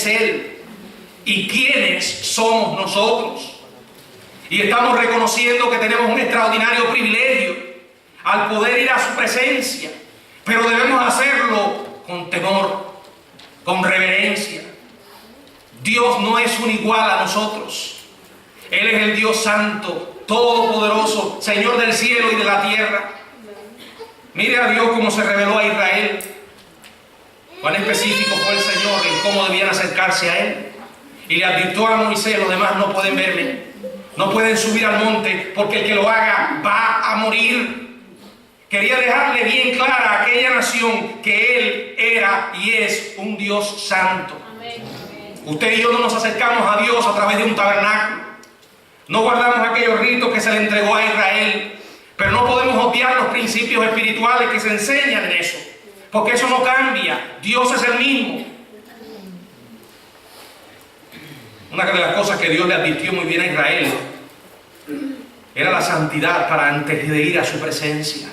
es Él y quiénes somos nosotros. Y estamos reconociendo que tenemos un extraordinario privilegio al poder ir a su presencia, pero debemos hacerlo con temor, con reverencia. Dios no es un igual a nosotros. Él es el Dios santo, todopoderoso, Señor del cielo y de la tierra. Mire a Dios cómo se reveló a Israel. Cuán específico fue el Señor en cómo debían acercarse a Él. Y le advirtió a Moisés: los demás no pueden verme, no pueden subir al monte, porque el que lo haga va a morir. Quería dejarle bien clara a aquella nación que Él era y es un Dios santo. Usted y yo no nos acercamos a Dios a través de un tabernáculo. No guardamos aquellos ritos que se le entregó a Israel, pero no podemos obviar los principios espirituales que se enseñan en eso, porque eso no cambia. Dios es el mismo. Una de las cosas que Dios le advirtió muy bien a Israel era la santidad para antes de ir a su presencia.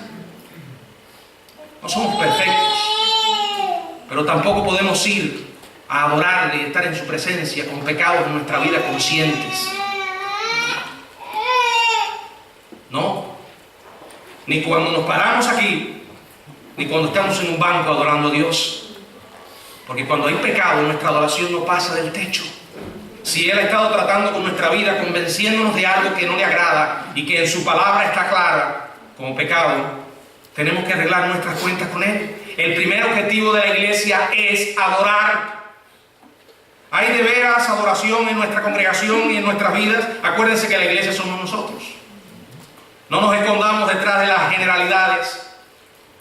No somos perfectos, pero tampoco podemos ir a adorarle y estar en su presencia con pecados en nuestra vida conscientes. No, ni cuando nos paramos aquí, ni cuando estamos en un banco adorando a Dios, porque cuando hay pecado nuestra adoración no pasa del techo. Si Él ha estado tratando con nuestra vida, convenciéndonos de algo que no le agrada y que en su palabra está clara como pecado, tenemos que arreglar nuestras cuentas con Él. El primer objetivo de la iglesia es adorar. Hay de veras adoración en nuestra congregación y en nuestras vidas. Acuérdense que la iglesia somos nosotros. No nos escondamos detrás de las generalidades,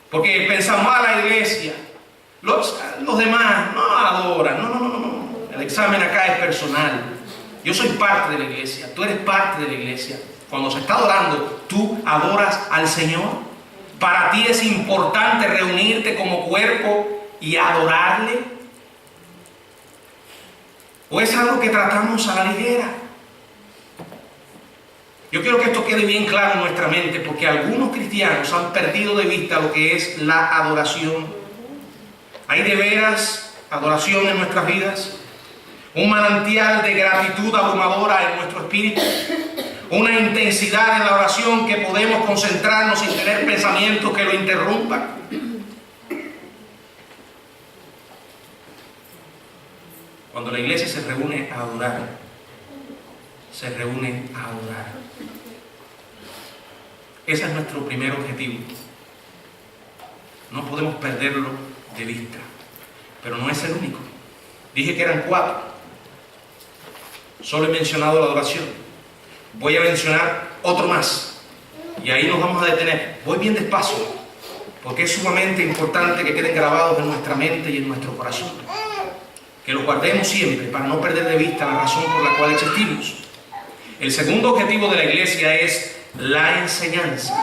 porque pensamos: a la iglesia, los demás no adoran. No. El examen acá es personal. Yo soy parte de la iglesia, tú eres parte de la iglesia. Cuando se está adorando, tú adoras al Señor. Para ti es importante reunirte como cuerpo y adorarle. ¿O es algo que tratamos a la ligera? Yo quiero que esto quede bien claro en nuestra mente, porque algunos cristianos han perdido de vista lo que es la adoración. ¿Hay de veras adoración en nuestras vidas? Un manantial de gratitud abrumadora en nuestro espíritu. Una intensidad en la oración que podemos concentrarnos sin tener pensamientos que lo interrumpan. Cuando la iglesia se reúne a adorar, se reúne a adorar. Ese es nuestro primer objetivo. No podemos perderlo de vista. Pero no es el único. Dije que eran 4. Solo he mencionado la adoración. Voy a mencionar otro más. Y ahí nos vamos a detener. Voy bien despacio, porque es sumamente importante que queden grabados en nuestra mente y en nuestro corazón. Que los guardemos siempre para no perder de vista la razón por la cual existimos. El segundo objetivo de la iglesia es la enseñanza.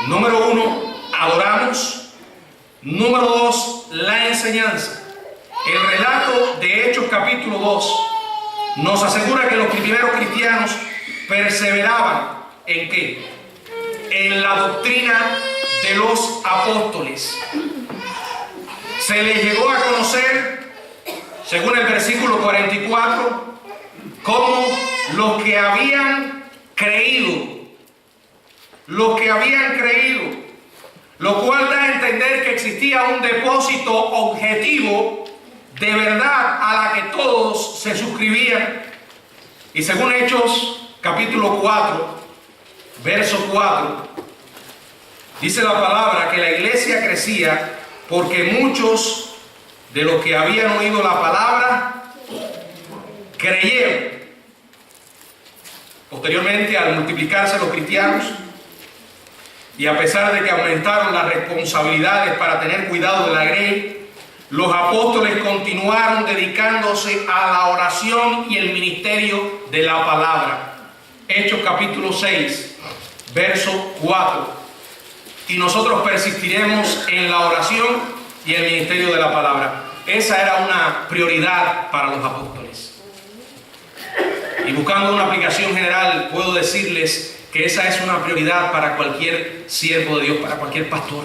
Número 1, adoramos. Número 2, la enseñanza. El relato de Hechos capítulo 2 nos asegura que los primeros cristianos perseveraban ¿en qué? En la doctrina de los apóstoles. Se les llegó a conocer, según el versículo 44, como los que habían creído, lo cual da a entender que existía un depósito objetivo de verdad a la que todos se suscribían. Y según Hechos capítulo 4, verso 4, dice la palabra que la iglesia crecía porque muchos de los que habían oído la palabra creyeron. Posteriormente, al multiplicarse los cristianos y a pesar de que aumentaron las responsabilidades para tener cuidado de la grey, los apóstoles continuaron dedicándose a la oración y el ministerio de la palabra. Hechos capítulo 6, verso 4. Y nosotros persistiremos en la oración y el ministerio de la palabra. Esa era una prioridad para los apóstoles. Y buscando una aplicación general, puedo decirles que esa es una prioridad para cualquier siervo de Dios, para cualquier pastor.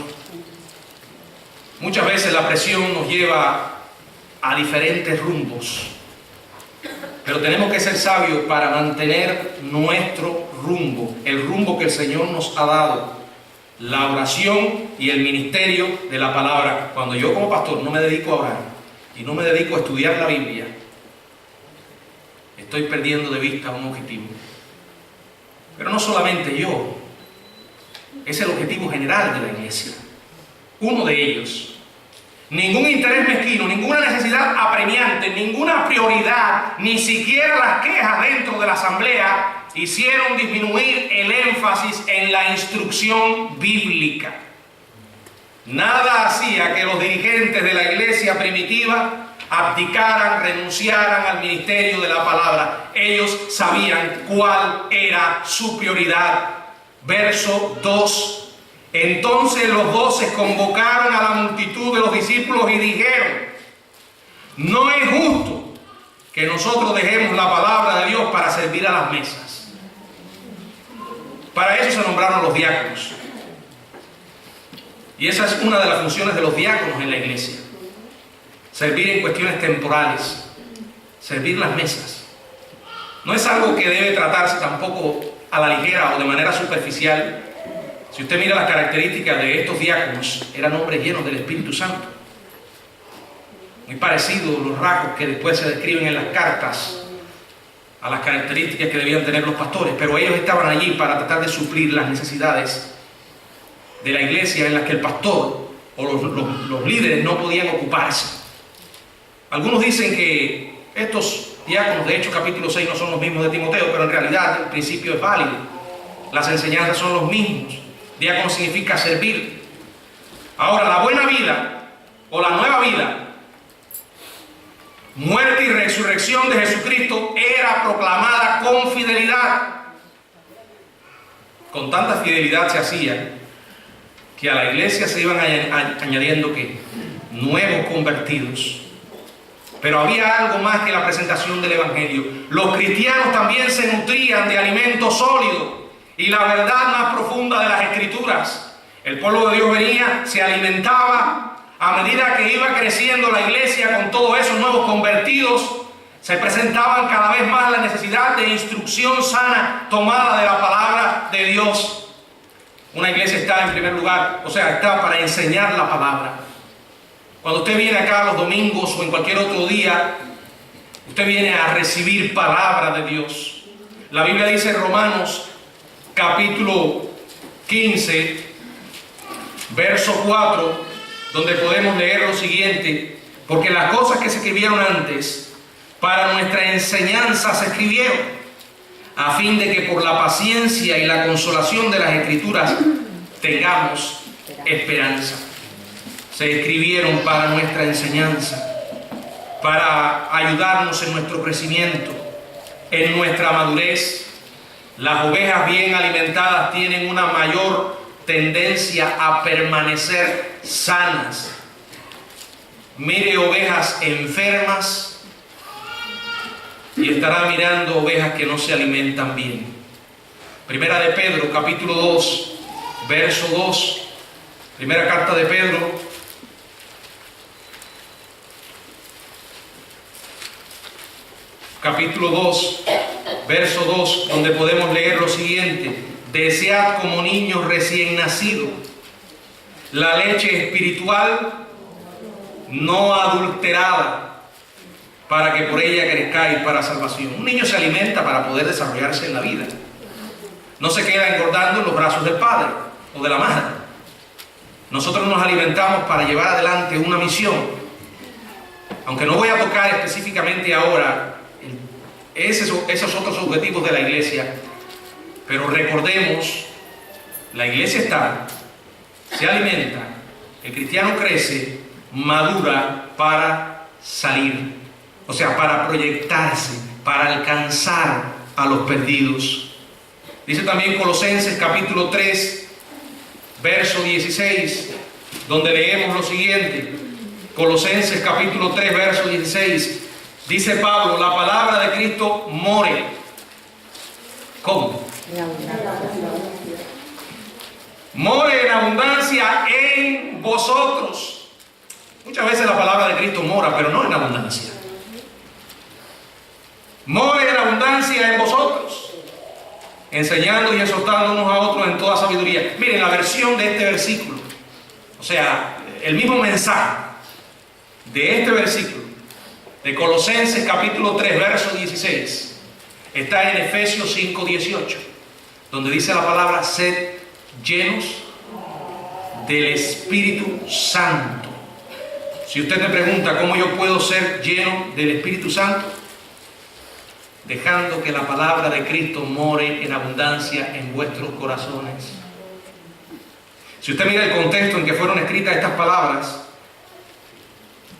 Muchas veces la presión nos lleva a diferentes rumbos. Pero tenemos que ser sabios para mantener nuestro rumbo, el rumbo que el Señor nos ha dado, la oración y el ministerio de la palabra. Cuando yo como pastor no me dedico a orar y no me dedico a estudiar la Biblia, estoy perdiendo de vista un objetivo. Pero no solamente yo, es el objetivo general de la iglesia. Uno de ellos. Ningún interés mezquino, ninguna necesidad apremiante, ninguna prioridad, ni siquiera las quejas dentro de la asamblea hicieron disminuir el énfasis en la instrucción bíblica. Nada hacía que los dirigentes de la iglesia primitiva abdicaran, renunciaran al ministerio de la palabra. Ellos sabían cuál era su prioridad. Verso 2. Entonces los 12 convocaron a la multitud de los discípulos y dijeron: no es justo que nosotros dejemos la palabra de Dios para servir a las mesas. Para eso se nombraron los diáconos. Y esa es una de las funciones de los diáconos en la iglesia. Servir en cuestiones temporales, servir las mesas. No es algo que debe tratarse tampoco a la ligera o de manera superficial. Si usted mira las características de estos diáconos, eran hombres llenos del Espíritu Santo. Muy parecidos los rasgos que después se describen en las cartas a las características que debían tener los pastores, pero ellos estaban allí para tratar de suplir las necesidades de la iglesia en las que el pastor o los líderes no podían ocuparse. Algunos dicen que estos diáconos de Hechos capítulo 6 no son los mismos de Timoteo, pero en realidad el principio es válido. Las enseñanzas son los mismos. Diácono significa servir. Ahora, la buena vida o la nueva vida, muerte y resurrección de Jesucristo era proclamada con fidelidad. Con tanta fidelidad se hacía que a la iglesia se iban añadiendo que nuevos convertidos. Pero había algo más que la presentación del Evangelio. Los cristianos también se nutrían de alimento sólido y la verdad más profunda de las Escrituras. El pueblo de Dios venía, se alimentaba. A medida que iba creciendo la iglesia con todos esos nuevos convertidos, se presentaban cada vez más la necesidad de instrucción sana tomada de la palabra de Dios. Una iglesia está en primer lugar, o sea, está para enseñar la palabra. Cuando usted viene acá los domingos o en cualquier otro día, usted viene a recibir palabra de Dios. La Biblia dice en Romanos capítulo 15, verso 4, donde podemos leer lo siguiente: porque las cosas que se escribieron antes para nuestra enseñanza se escribieron, a fin de que por la paciencia y la consolación de las Escrituras tengamos esperanza. Se escribieron para nuestra enseñanza, para ayudarnos en nuestro crecimiento, en nuestra madurez. Las ovejas bien alimentadas tienen una mayor tendencia a permanecer sanas. Mire ovejas enfermas y estará mirando ovejas que no se alimentan bien. Primera de Pedro, capítulo 2, verso 2. Primera carta de Pedro, capítulo 2, verso 2, donde podemos leer lo siguiente: desead como niños recién nacidos la leche espiritual no adulterada, para que por ella crezcáis para salvación. Un niño se alimenta para poder desarrollarse en la vida. No se queda engordando en los brazos del padre o de la madre. Nosotros nos alimentamos para llevar adelante una misión. Aunque no voy a tocar específicamente ahora esos otros objetivos de la iglesia, pero recordemos, la iglesia está, se alimenta, el cristiano crece, madura para salir, o sea, para proyectarse, para alcanzar a los perdidos. Dice también Colosenses capítulo 3, verso 16, donde leemos lo siguiente. Colosenses capítulo 3, verso 16. Dice Pablo: la palabra de Cristo more. ¿Cómo? More en abundancia en vosotros, Muchas veces la palabra de Cristo mora, pero no en abundancia. More en abundancia en vosotros, enseñando y exhortando unos a otros en toda sabiduría. Miren la versión de este versículo, o sea, el mismo mensaje de este versículo, de Colosenses capítulo 3, verso 16, está en Efesios 5, 18, donde dice la palabra: sed llenos del Espíritu Santo. Si usted me pregunta cómo yo puedo ser lleno del Espíritu Santo, dejando que la palabra de Cristo more en abundancia en vuestros corazones. Si usted mira el contexto en que fueron escritas estas palabras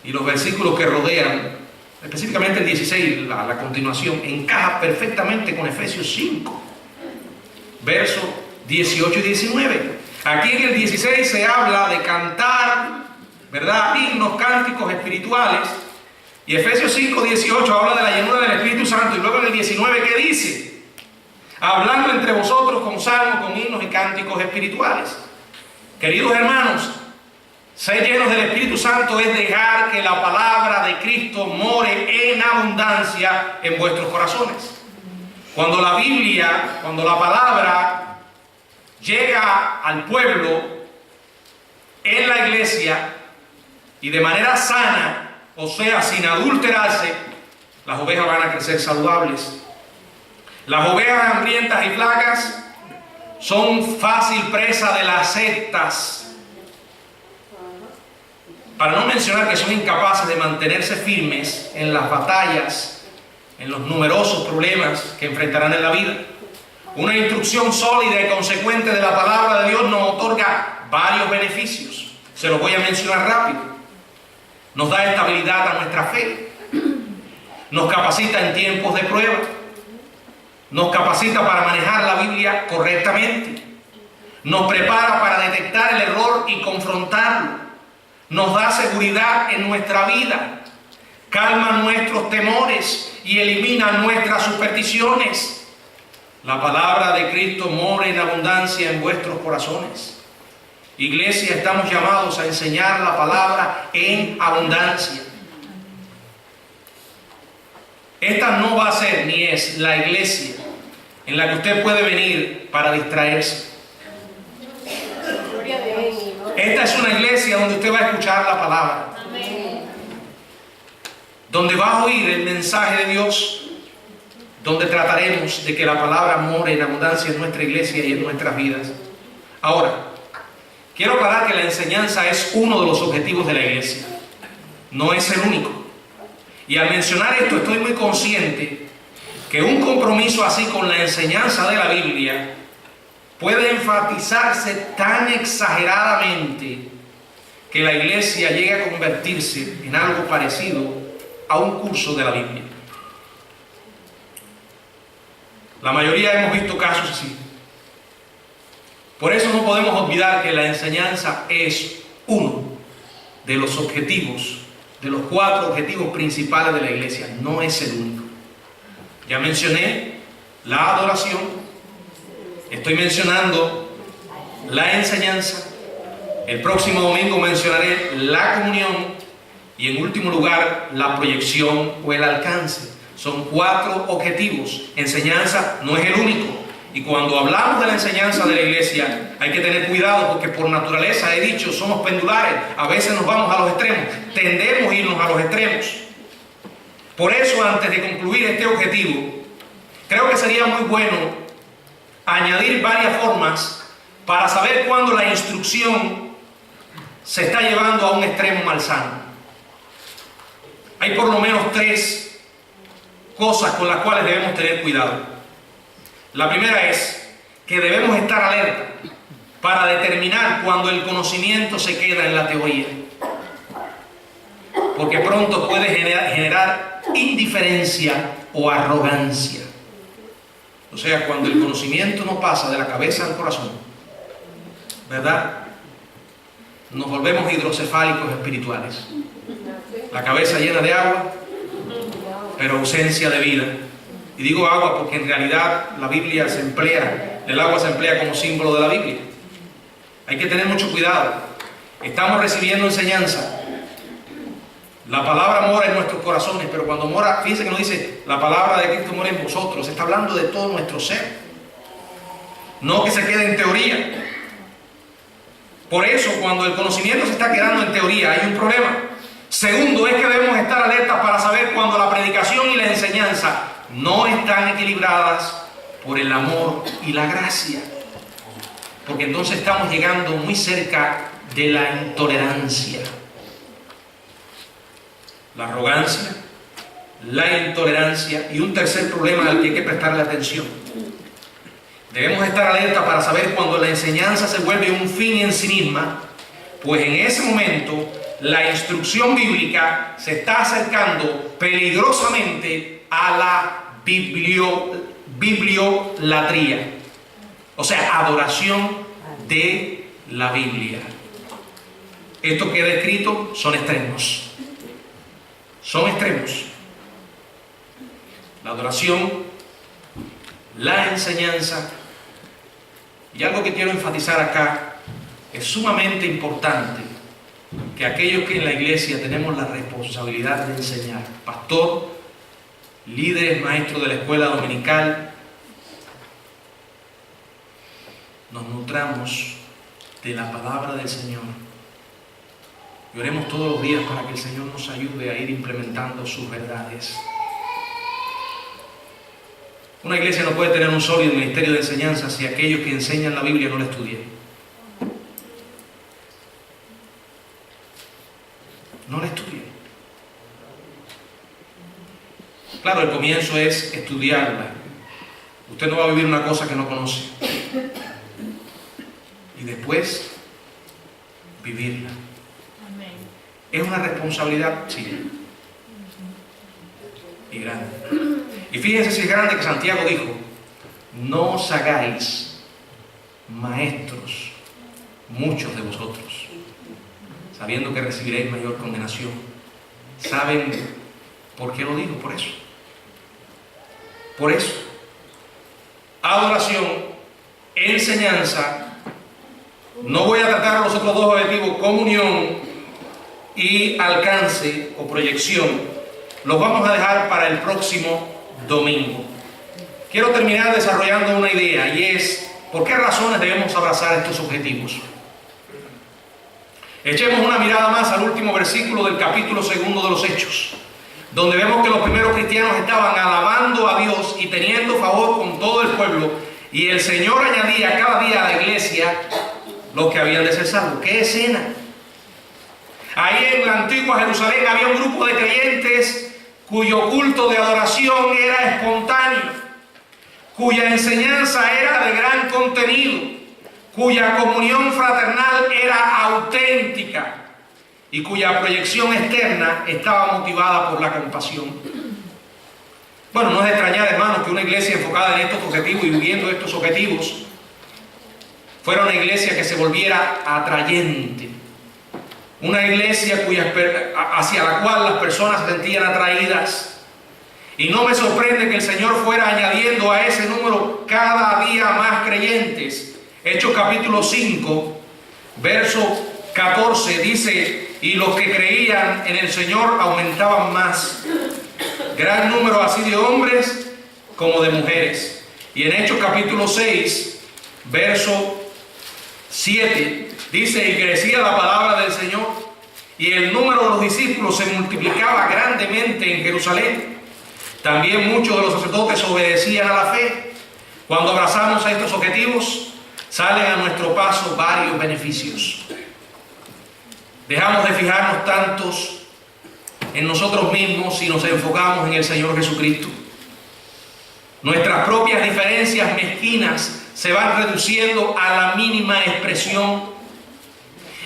y los versículos que rodean, específicamente el 16, la continuación, encaja perfectamente con Efesios 5, versos 18 y 19. Aquí en el 16 se habla de cantar, ¿verdad?, himnos, cánticos espirituales. Y Efesios 5, 18 habla de la llenura del Espíritu Santo. Y luego en el 19, ¿qué dice? Hablando entre vosotros con salmos, con himnos y cánticos espirituales. Queridos hermanos, ser llenos del Espíritu Santo es dejar que la palabra de Cristo more en abundancia en vuestros corazones. Cuando la Biblia, cuando la palabra llega al pueblo en la iglesia y de manera sana, o sea, sin adulterarse, las ovejas van a crecer saludables. Las ovejas hambrientas y flacas son fácil presa de las sectas. Para no mencionar que son incapaces de mantenerse firmes en las batallas, en los numerosos problemas que enfrentarán en la vida. Una instrucción sólida y consecuente de la palabra de Dios nos otorga varios beneficios. Se los voy a mencionar rápido. Nos da estabilidad a nuestra fe, nos capacita en tiempos de prueba, nos capacita para manejar la Biblia correctamente, nos prepara para detectar el error y confrontarlo, nos da seguridad en nuestra vida, calma nuestros temores y elimina nuestras supersticiones. La palabra de Cristo mora en abundancia en vuestros corazones. Iglesia, estamos llamados a enseñar la palabra en abundancia. Esta no va a ser ni es la iglesia en la que usted puede venir para distraerse. Esta es una iglesia donde usted va a escuchar la palabra, donde va a oír el mensaje de Dios, donde trataremos de que la palabra more en abundancia en nuestra iglesia y en nuestras vidas. Ahora, quiero aclarar que la enseñanza es uno de los objetivos de la iglesia, no es el único. Y al mencionar esto estoy muy consciente que un compromiso así con la enseñanza de la Biblia puede enfatizarse tan exageradamente que la iglesia llegue a convertirse en algo parecido a un curso de la Biblia. La mayoría hemos visto casos así. Por eso no podemos olvidar que la enseñanza es uno de los objetivos, de los 4 objetivos principales de la iglesia. No es el único. Ya mencioné la adoración, estoy mencionando la enseñanza, el próximo domingo mencionaré la comunión y en último lugar la proyección o el alcance. Son 4 objetivos. Enseñanza no es el único. Y cuando hablamos de la enseñanza de la iglesia, hay que tener cuidado porque por naturaleza, he dicho, somos pendulares. A veces nos vamos a los extremos, tendemos a irnos a los extremos. Por eso, antes de concluir este objetivo, creo que sería muy bueno añadir varias formas para saber cuándo la instrucción se está llevando a un extremo malsano. Hay por lo menos 3 cosas con las cuales debemos tener cuidado. La primera es que debemos estar alerta para determinar cuando el conocimiento se queda en la teoría, porque pronto puede generar indiferencia o arrogancia. O sea, cuando el conocimiento no pasa de la cabeza al corazón, ¿verdad? Nos volvemos hidrocefálicos espirituales. La cabeza llena de agua, pero ausencia de vida. Y digo agua porque en realidad la Biblia se emplea, el agua se emplea como símbolo de la Biblia. Hay que tener mucho cuidado. Estamos recibiendo enseñanza, La palabra mora en nuestros corazones, pero cuando mora, fíjense que no dice la palabra de Cristo mora en vosotros, está hablando de todo nuestro ser. No que se quede en teoría. Por eso, cuando el conocimiento se está quedando en teoría, hay un problema. Segundo, es que debemos estar alertas para saber cuando la predicación y la enseñanza no están equilibradas por el amor y la gracia. Porque entonces estamos llegando muy cerca de la intolerancia. La arrogancia, la intolerancia y un tercer problema al que hay que prestarle atención. Debemos estar alerta para saber cuando la enseñanza se vuelve un fin en sí misma, pues en ese momento la instrucción bíblica se está acercando peligrosamente a la bibliolatría, o sea, adoración de la Biblia. Esto que he descrito son extremos. Son extremos. La adoración, la enseñanza. Y algo que quiero enfatizar acá, es sumamente importante que aquellos que en la iglesia tenemos la responsabilidad de enseñar, pastor, líderes, maestros de la escuela dominical, nos nutramos de la palabra del Señor. Y oremos todos los días para que el Señor nos ayude a ir implementando sus verdades. Una iglesia no puede tener un sólido ministerio de enseñanza si aquellos que enseñan la Biblia no la estudian. No la estudian. Claro, el comienzo es estudiarla. Usted no va a vivir una cosa que no conoce. Y después, vivirla. ¿Es una responsabilidad? Sí. Y grande. Y fíjense si es grande que Santiago dijo: no os hagáis maestros muchos de vosotros, sabiendo que recibiréis mayor condenación. ¿Saben por qué lo dijo? Por eso. Por eso. Adoración, enseñanza. No voy a tratar los otros dos objetivos, comunión y alcance o proyección. Los vamos a dejar para el próximo domingo. Quiero terminar desarrollando una idea, y es: ¿por qué razones debemos abrazar estos objetivos? Echemos una mirada más al último versículo del capítulo 2 de los Hechos, donde vemos que los primeros cristianos estaban alabando a Dios y teniendo favor con todo el pueblo, y el Señor añadía cada día a la iglesia los que habían de ser salvos. ¡Qué escena! Ahí en la antigua Jerusalén había un grupo de creyentes cuyo culto de adoración era espontáneo, cuya enseñanza era de gran contenido, cuya comunión fraternal era auténtica y cuya proyección externa estaba motivada por la compasión. Bueno, no es de extrañar, hermanos, que una iglesia enfocada en estos objetivos y viviendo estos objetivos fuera una iglesia que se volviera atrayente. Una iglesia hacia la cual las personas se sentían atraídas. Y no me sorprende que el Señor fuera añadiendo a ese número cada día más creyentes. Hechos capítulo 5, verso 14 dice: y los que creían en el Señor aumentaban más, gran número así de hombres como de mujeres. Y en Hechos capítulo 6, verso 7 dice: y crecía la palabra del Señor, y el número de los discípulos se multiplicaba grandemente en Jerusalén. También muchos de los sacerdotes obedecían a la fe. Cuando abrazamos a estos objetivos, salen a nuestro paso varios beneficios. Dejamos de fijarnos tantos en nosotros mismos y nos enfocamos en el Señor Jesucristo. Nuestras propias diferencias mezquinas se van reduciendo a la mínima expresión,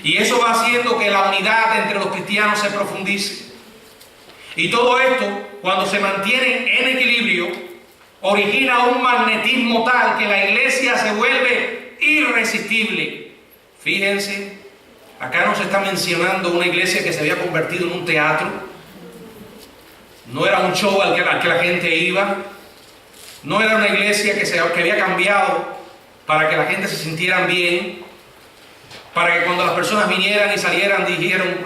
y eso va haciendo que la unidad entre los cristianos se profundice. Y todo esto, cuando se mantiene en equilibrio, origina un magnetismo tal que la iglesia se vuelve irresistible. Fíjense, acá nos está mencionando una iglesia que se había convertido en un teatro. No era un show al que la gente iba. No era una iglesia que había cambiado para que la gente se sintiera bien, para que cuando las personas vinieran y salieran dijeran,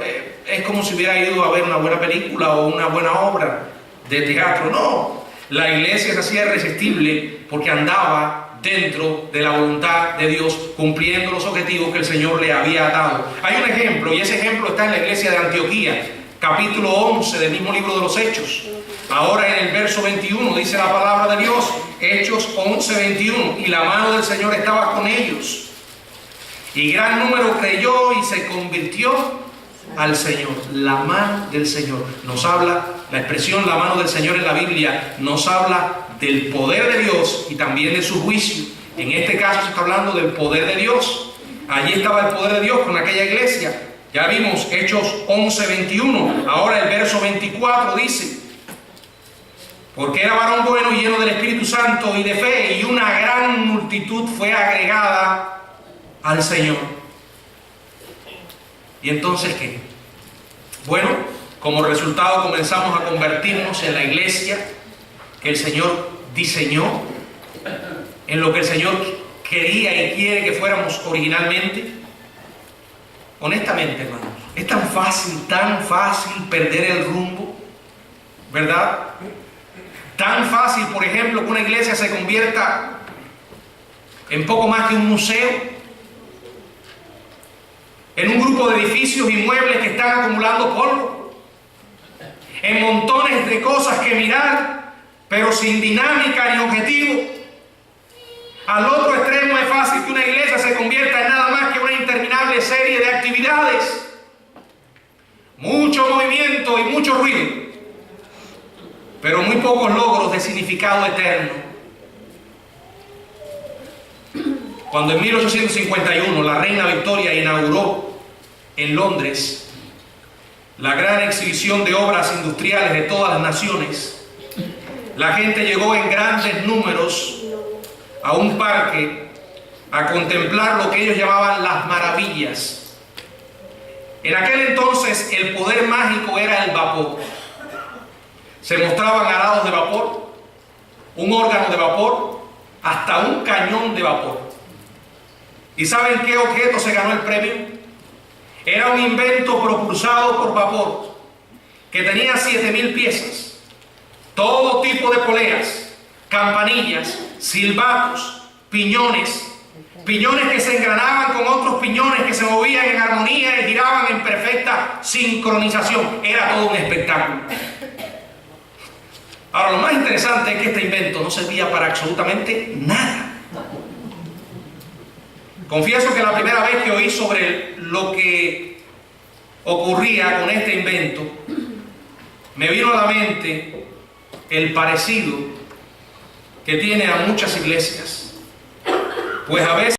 es como si hubiera ido a ver una buena película o una buena obra de teatro. No, la iglesia se hacía irresistible porque andaba dentro de la voluntad de Dios, cumpliendo los objetivos que el Señor le había dado. Hay un ejemplo, y ese ejemplo está en la iglesia de Antioquía, capítulo 11 del mismo libro de los Hechos. Ahora en el verso 21 dice la palabra de Dios, Hechos 11, 21, y la mano del Señor estaba con ellos, y gran número creyó y se convirtió al Señor. La mano del Señor nos habla, la expresión la mano del Señor en la Biblia nos habla del poder de Dios y también de su juicio. En este caso se está hablando del poder de Dios. Allí estaba el poder de Dios con aquella iglesia. Ya vimos Hechos 11, 21. Ahora el verso 24 dice, porque era varón bueno y lleno del Espíritu Santo y de fe, y una gran multitud fue agregada al Señor. ¿Y entonces qué? Bueno, como resultado comenzamos a convertirnos en la iglesia que el Señor diseñó, en lo que el Señor quería y quiere que fuéramos originalmente. Honestamente, hermanos, es tan fácil perder el rumbo, ¿verdad? Tan fácil, por ejemplo, que una iglesia se convierta en poco más que un museo, en un grupo de edificios y muebles que están acumulando polvo, en montones de cosas que mirar, pero sin dinámica ni objetivo. Al otro extremo es fácil que una iglesia se convierta en nada más que una interminable serie de actividades, mucho movimiento y mucho ruido, pero muy pocos logros de significado eterno. Cuando en 1851 la reina Victoria inauguró en Londres la gran exhibición de obras industriales de todas las naciones, la gente llegó en grandes números a un parque a contemplar lo que ellos llamaban las maravillas. En aquel entonces el poder mágico era el vapor. Se mostraban arados de vapor, un órgano de vapor, hasta un cañón de vapor. ¿Y saben qué objeto se ganó el premio? Era un invento propulsado por vapor que tenía 7.000 piezas, todo tipo de poleas, campanillas, silbatos, piñones que se engranaban con otros piñones que se movían en armonía y giraban en perfecta sincronización. Era todo un espectáculo. Ahora, lo más interesante es que este invento no servía para absolutamente nada. Confieso que la primera vez que oí sobre lo que ocurría con este invento, me vino a la mente el parecido que tiene a muchas iglesias. Pues a veces